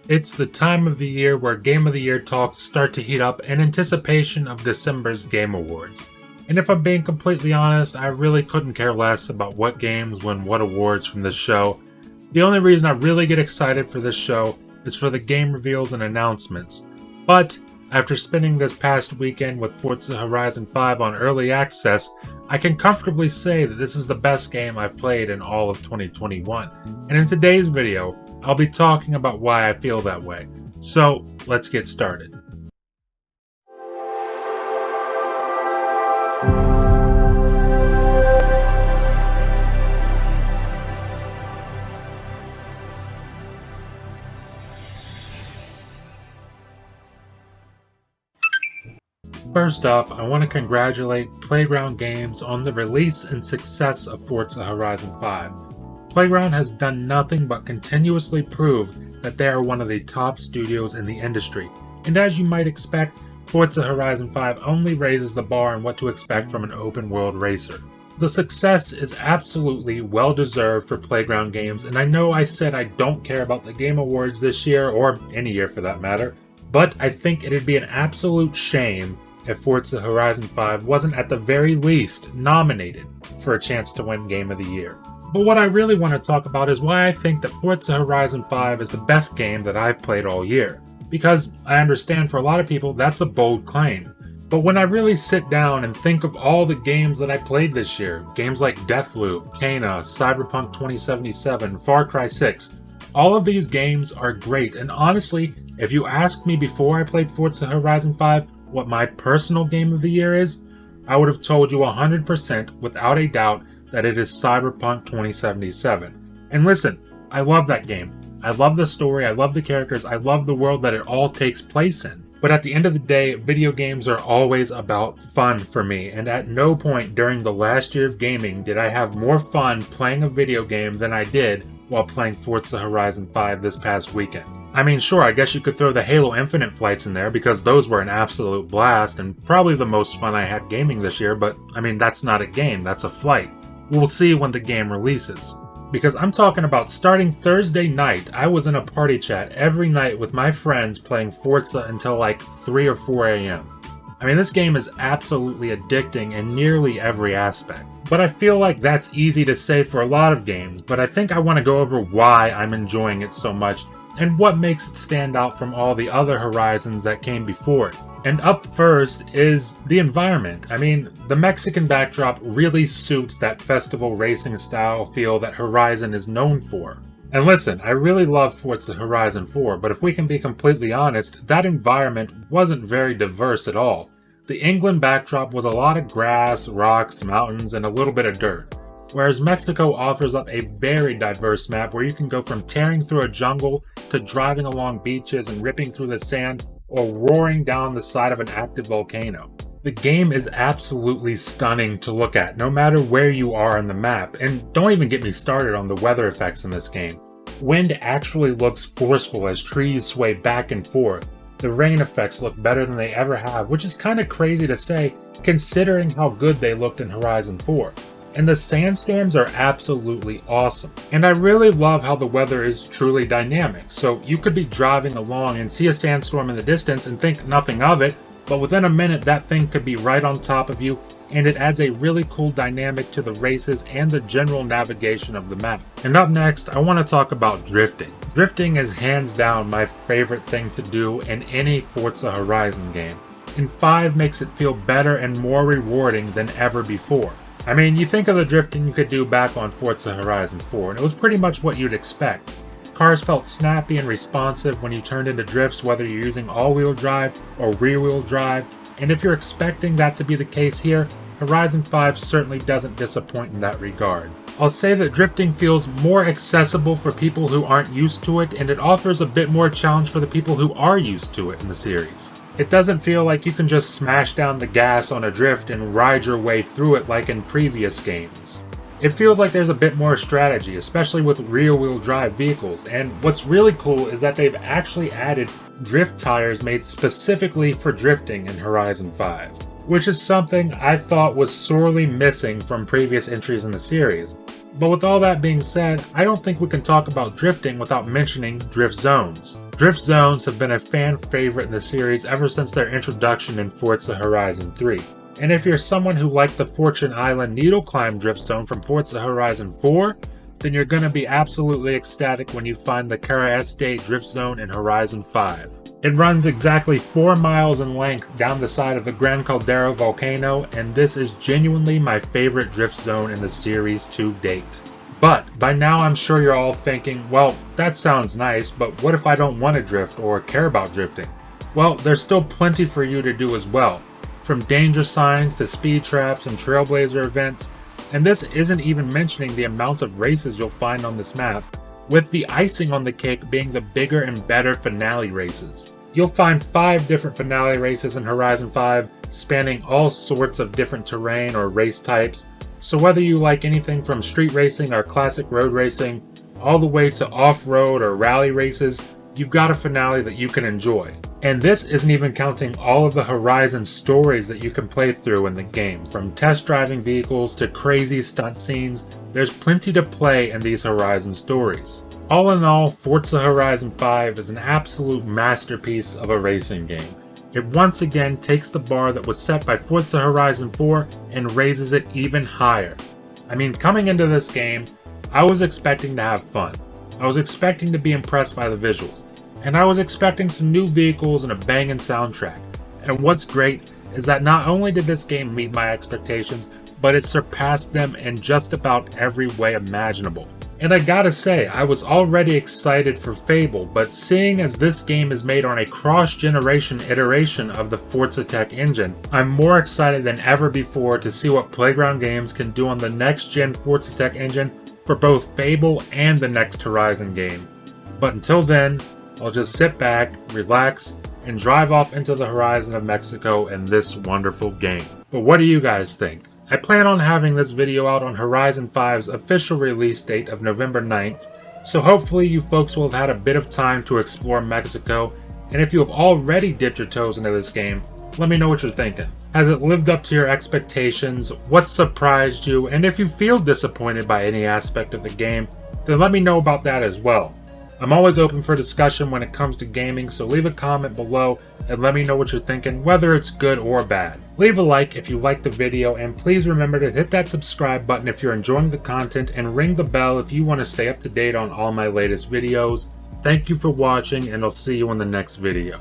It's the time of the year where Game of the Year talks start to heat up in anticipation of December's Game Awards. And if I'm being completely honest, I really couldn't care less about what games win what awards from this show. The only reason I really get excited for this show is for the game reveals and announcements. But after spending this past weekend with Forza Horizon 5 on early access, I can comfortably say that this is the best game I've played in all of 2021. And in today's video, I'll be talking about why I feel that way. So, let's get started. First up, I want to congratulate Playground Games on the release and success of Forza Horizon 5. Playground has done nothing but continuously prove that they are one of the top studios in the industry, and as you might expect, Forza Horizon 5 only raises the bar on what to expect from an open-world racer. The success is absolutely well-deserved for Playground Games, and I know I said I don't care about the Game Awards this year, or any year for that matter, but I think it'd be an absolute shame if Forza Horizon 5 wasn't at the very least nominated for a chance to win Game of the Year. But what I really want to talk about is why I think that Forza Horizon 5 is the best game that I've played all year. Because I understand for a lot of people that's a bold claim. But when I really sit down and think of all the games that I played this year, games like Deathloop, Kena, Cyberpunk 2077, Far Cry 6, all of these games are great, and honestly, if you asked me before I played Forza Horizon 5 what my personal game of the year is, I would have told you 100% without a doubt that it is Cyberpunk 2077. And listen, I love that game. I love the story, I love the characters, I love the world that it all takes place in. But at the end of the day, video games are always about fun for me, and at no point during the last year of gaming did I have more fun playing a video game than I did while playing Forza Horizon 5 this past weekend. I mean, sure, I guess you could throw the Halo Infinite flights in there because those were an absolute blast and probably the most fun I had gaming this year, but I mean, that's not a game, that's a flight. We'll see when the game releases. Because I'm talking about starting Thursday night, I was in a party chat every night with my friends playing Forza until like 3 or 4 a.m. I mean, this game is absolutely addicting in nearly every aspect. But I feel like that's easy to say for a lot of games, but I think I want to go over why I'm enjoying it so much and what makes it stand out from all the other Horizons that came before it. And up first is the environment. I mean, the Mexican backdrop really suits that festival racing style feel that Horizon is known for. And listen, I really love Forza Horizon 4, but if we can be completely honest, that environment wasn't very diverse at all. The England backdrop was a lot of grass, rocks, mountains, and a little bit of dirt. Whereas Mexico offers up a very diverse map where you can go from tearing through a jungle to driving along beaches and ripping through the sand or roaring down the side of an active volcano. The game is absolutely stunning to look at, no matter where you are on the map, and don't even get me started on the weather effects in this game. Wind actually looks forceful as trees sway back and forth. The rain effects look better than they ever have, which is kind of crazy to say considering how good they looked in Horizon 4. And the sandstorms are absolutely awesome. And I really love how the weather is truly dynamic. So you could be driving along and see a sandstorm in the distance and think nothing of it, but within a minute that thing could be right on top of you, and it adds a really cool dynamic to the races and the general navigation of the map. And up next, I want to talk about drifting. Drifting is hands down my favorite thing to do in any Forza Horizon game. And 5 makes it feel better and more rewarding than ever before. I mean, you think of the drifting you could do back on Forza Horizon 4, and it was pretty much what you'd expect. Cars felt snappy and responsive when you turned into drifts, whether you're using all-wheel drive or rear-wheel drive, and if you're expecting that to be the case here, Horizon 5 certainly doesn't disappoint in that regard. I'll say that drifting feels more accessible for people who aren't used to it, and it offers a bit more challenge for the people who are used to it in the series. It doesn't feel like you can just smash down the gas on a drift and ride your way through it like in previous games. It feels like there's a bit more strategy, especially with rear-wheel drive vehicles, and what's really cool is that they've actually added drift tires made specifically for drifting in Horizon 5, which is something I thought was sorely missing from previous entries in the series. But with all that being said, I don't think we can talk about drifting without mentioning drift zones. Drift zones have been a fan favorite in the series ever since their introduction in Forza Horizon 3. And if you're someone who liked the Fortune Island Needle Climb drift zone from Forza Horizon 4, then you're going to be absolutely ecstatic when you find the Cara Este drift zone in Horizon 5. It runs exactly 4 miles in length down the side of the Gran Caldera volcano, and this is genuinely my favorite drift zone in the series to date. But by now I'm sure you're all thinking, well, that sounds nice, but what if I don't want to drift or care about drifting? Well, there's still plenty for you to do as well, from danger signs to speed traps and trailblazer events, and this isn't even mentioning the amount of races you'll find on this map, with the icing on the cake being the bigger and better finale races. You'll find 5 different finale races in Horizon 5, spanning all sorts of different terrain or race types, so whether you like anything from street racing or classic road racing, all the way to off-road or rally races, you've got a finale that you can enjoy. And this isn't even counting all of the Horizon stories that you can play through in the game. From test driving vehicles to crazy stunt scenes, there's plenty to play in these Horizon stories. All in all, Forza Horizon 5 is an absolute masterpiece of a racing game. It once again takes the bar that was set by Forza Horizon 4 and raises it even higher. I mean, coming into this game, I was expecting to have fun. I was expecting to be impressed by the visuals, and I was expecting some new vehicles and a banging soundtrack. And what's great is that not only did this game meet my expectations, but it surpassed them in just about every way imaginable. And I gotta say, I was already excited for Fable, but seeing as this game is made on a cross-generation iteration of the Forza Tech engine, I'm more excited than ever before to see what Playground Games can do on the next-gen Forza Tech engine for both Fable and the next Horizon game. But until then, I'll just sit back, relax, and drive off into the horizon of Mexico in this wonderful game. But what do you guys think? I plan on having this video out on Horizon 5's official release date of November 9th, so hopefully you folks will have had a bit of time to explore Mexico, and if you have already dipped your toes into this game, let me know what you're thinking. Has it lived up to your expectations? What surprised you? And if you feel disappointed by any aspect of the game, then let me know about that as well. I'm always open for discussion when it comes to gaming, so leave a comment below and let me know what you're thinking, whether it's good or bad. Leave a like if you liked the video, and please remember to hit that subscribe button if you're enjoying the content, and ring the bell if you want to stay up to date on all my latest videos. Thank you for watching, and I'll see you in the next video.